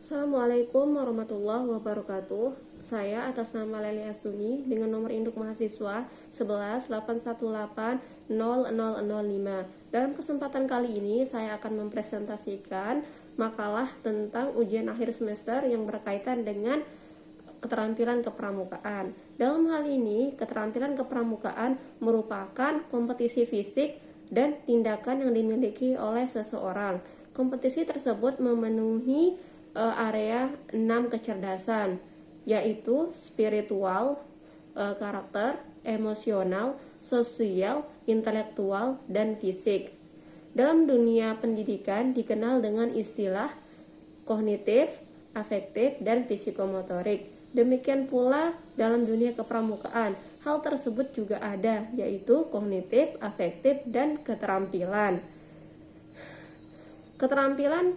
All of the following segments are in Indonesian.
Assalamualaikum warahmatullahi wabarakatuh. Saya atas nama Leli Astumi dengan nomor induk mahasiswa 1181800005. Dalam kesempatan kali ini saya akan mempresentasikan makalah tentang ujian akhir semester yang berkaitan dengan keterampilan kepramukaan. Dalam hal ini, keterampilan kepramukaan merupakan kompetisi fisik dan tindakan yang dimiliki oleh seseorang. Kompetisi tersebut memenuhi area 6 kecerdasan, yaitu spiritual, karakter, emosional, sosial, intelektual, dan fisik. Dalam dunia pendidikan dikenal dengan istilah kognitif, afektif, dan psikomotorik. Demikian pula dalam dunia kepramukaan, hal tersebut juga ada, yaitu kognitif, afektif, dan keterampilan. Keterampilan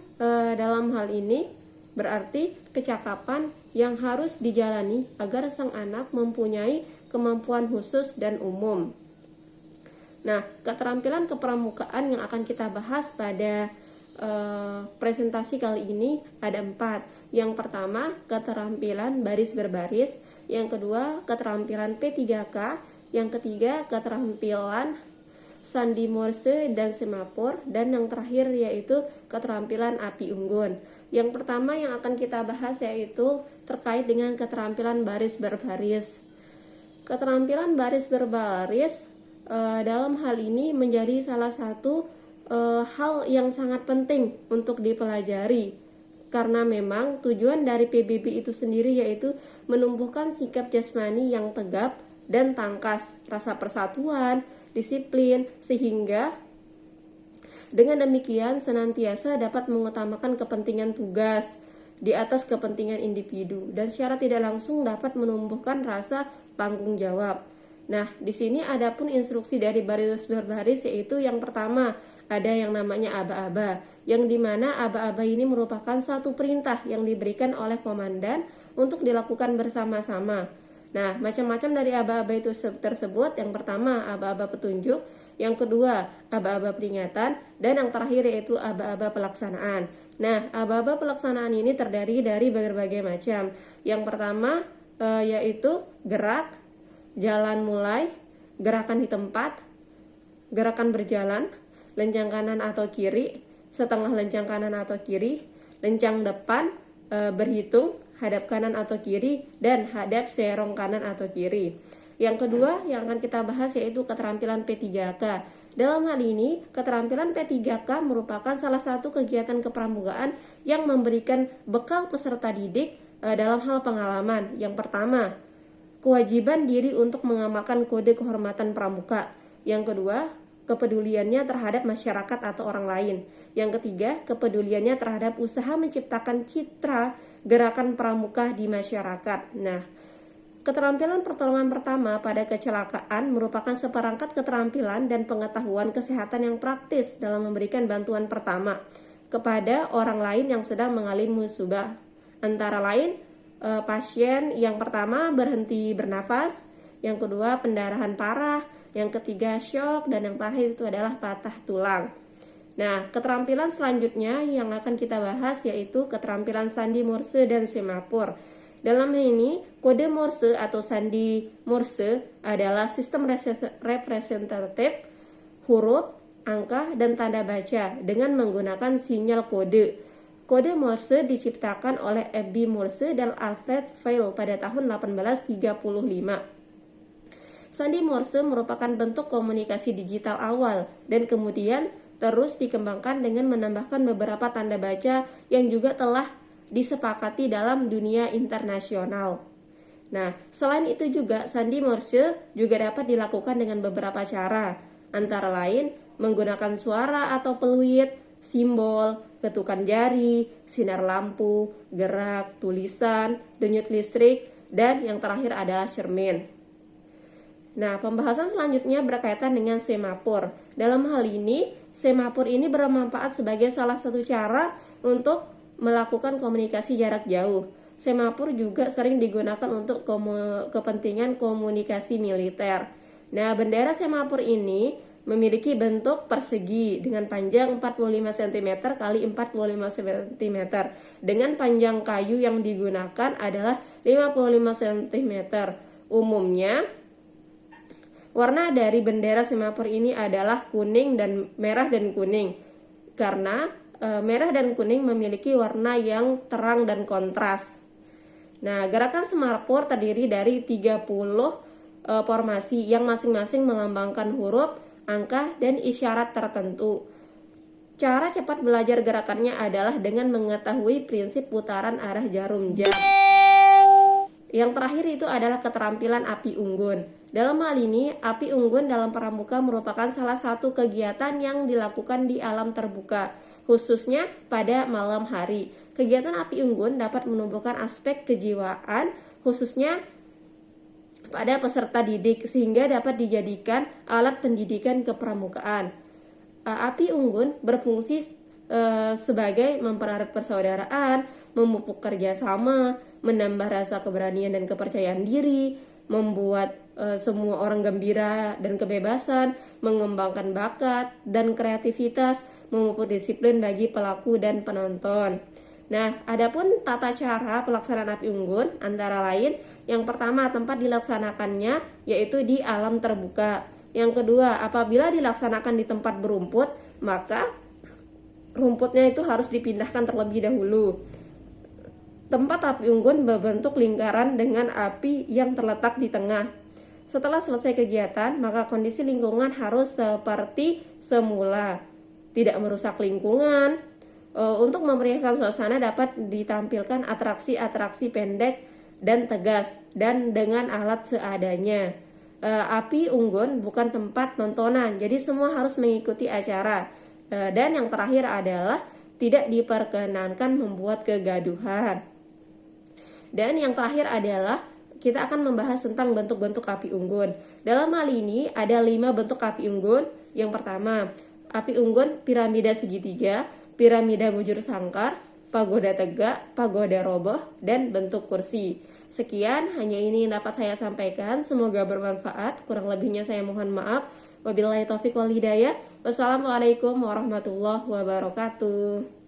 dalam hal ini berarti kecakapan yang harus dijalani agar sang anak mempunyai kemampuan khusus dan umum. Nah, keterampilan kepramukaan yang akan kita bahas pada presentasi kali ini ada 4. Yang pertama, keterampilan baris berbaris. Yang kedua, keterampilan P3K. Yang ketiga, keterampilan sandi Morse dan semafor, dan yang terakhir yaitu keterampilan api unggun. Yang pertama yang akan kita bahas yaitu terkait dengan keterampilan baris berbaris. Keterampilan baris berbaris dalam hal ini menjadi salah satu hal yang sangat penting untuk dipelajari, karena memang tujuan dari PBB itu sendiri yaitu menumbuhkan sikap jasmani yang tegap dan tangkas, rasa persatuan, disiplin, sehingga dengan demikian senantiasa dapat mengutamakan kepentingan tugas di atas kepentingan individu dan secara tidak langsung dapat menumbuhkan rasa tanggung jawab. Nah, di sini ada pun instruksi dari baris berbaris, yaitu yang pertama ada yang namanya aba-aba, yang dimana aba-aba ini merupakan satu perintah yang diberikan oleh komandan untuk dilakukan bersama-sama. Nah, macam-macam dari aba-aba itu tersebut. Yang pertama, aba-aba petunjuk. Yang kedua, aba-aba peringatan. Dan yang terakhir yaitu aba-aba pelaksanaan. Nah, aba-aba pelaksanaan ini terdiri dari berbagai macam. Yang pertama yaitu gerak, jalan mulai, gerakan di tempat, gerakan berjalan, lencang kanan atau kiri, setengah lencang kanan atau kiri, lencang depan, berhitung, hadap kanan atau kiri, dan hadap serong kanan atau kiri. Yang kedua yang akan kita bahas yaitu keterampilan P3K. Dalam hal ini, keterampilan P3K merupakan salah satu kegiatan kepramukaan yang memberikan bekal peserta didik dalam hal pengalaman. Yang pertama, kewajiban diri untuk mengamalkan kode kehormatan pramuka. Yang kedua, kepeduliannya terhadap masyarakat atau orang lain. Yang ketiga, kepeduliannya terhadap usaha menciptakan citra gerakan pramuka di masyarakat. Nah, keterampilan pertolongan pertama pada kecelakaan merupakan seperangkat keterampilan dan pengetahuan kesehatan yang praktis dalam memberikan bantuan pertama kepada orang lain yang sedang mengalami musibah. Antara lain, pasien yang pertama berhenti bernafas, yang kedua pendarahan parah, yang ketiga shock, dan yang terakhir itu adalah patah tulang. Nah, keterampilan selanjutnya yang akan kita bahas yaitu keterampilan sandi Morse dan semafor. Dalam ini, kode Morse atau sandi Morse adalah sistem representatif huruf, angka, dan tanda baca dengan menggunakan sinyal kode. Kode Morse diciptakan oleh F.B. Morse dan Alfred Vail pada tahun 1835. Sandi Morse merupakan bentuk komunikasi digital awal dan kemudian terus dikembangkan dengan menambahkan beberapa tanda baca yang juga telah disepakati dalam dunia internasional. Nah, selain itu juga sandi Morse juga dapat dilakukan dengan beberapa cara, antara lain menggunakan suara atau peluit, simbol, ketukan jari, sinar lampu, gerak, tulisan, denyut listrik, dan yang terakhir adalah cermin. Nah, pembahasan selanjutnya berkaitan dengan semafor. Dalam hal ini, semafor ini bermanfaat sebagai salah satu cara untuk melakukan komunikasi jarak jauh. Semafor juga sering digunakan untuk kepentingan komunikasi militer. Nah, bendera semafor ini memiliki bentuk persegi dengan panjang 45 cm kali 45 cm. Dengan panjang kayu yang digunakan adalah 55 cm. Umumnya warna dari bendera semafor ini adalah kuning dan merah dan kuning. Karena merah dan kuning memiliki warna yang terang dan kontras. Nah, gerakan semafor terdiri dari 30 formasi yang masing-masing melambangkan huruf, angka, dan isyarat tertentu. Cara cepat belajar gerakannya adalah dengan mengetahui prinsip putaran arah jarum jam. Yang terakhir itu adalah keterampilan api unggun. Dalam hal ini, api unggun dalam pramuka merupakan salah satu kegiatan yang dilakukan di alam terbuka, khususnya pada malam hari. Kegiatan api unggun dapat menumbuhkan aspek kejiwaan, khususnya pada peserta didik, sehingga dapat dijadikan alat pendidikan kepramukaan. Api unggun berfungsi sebagai mempererat persaudaraan, memupuk kerjasama, menambah rasa keberanian dan kepercayaan diri, membuat semua orang gembira dan kebebasan, mengembangkan bakat dan kreativitas, memupuk disiplin bagi pelaku dan penonton. Nah, adapun tata cara pelaksanaan api unggun antara lain, yang pertama tempat dilaksanakannya yaitu di alam terbuka. Yang kedua, apabila dilaksanakan di tempat berumput, maka rumputnya itu harus dipindahkan terlebih dahulu. Tempat api unggun berbentuk lingkaran dengan api yang terletak di tengah. Setelah selesai kegiatan, maka kondisi lingkungan harus seperti semula, tidak merusak lingkungan. Untuk memeriahkan suasana dapat ditampilkan atraksi-atraksi pendek dan tegas dan dengan alat seadanya. Api unggun bukan tempat tontonan, jadi semua harus mengikuti acara. Dan yang terakhir adalah tidak diperkenankan membuat kegaduhan. Dan yang terakhir adalah kita akan membahas tentang bentuk-bentuk api unggun. Dalam hal ini ada 5 bentuk api unggun. Yang pertama, api unggun piramida segitiga, piramida bujur sangkar, pagoda tegak, pagoda roboh, dan bentuk kursi. Sekian, hanya ini yang dapat saya sampaikan. Semoga bermanfaat. Kurang lebihnya saya mohon maaf. Wabillahi taufiq wal hidayah. Wassalamualaikum warahmatullahi wabarakatuh.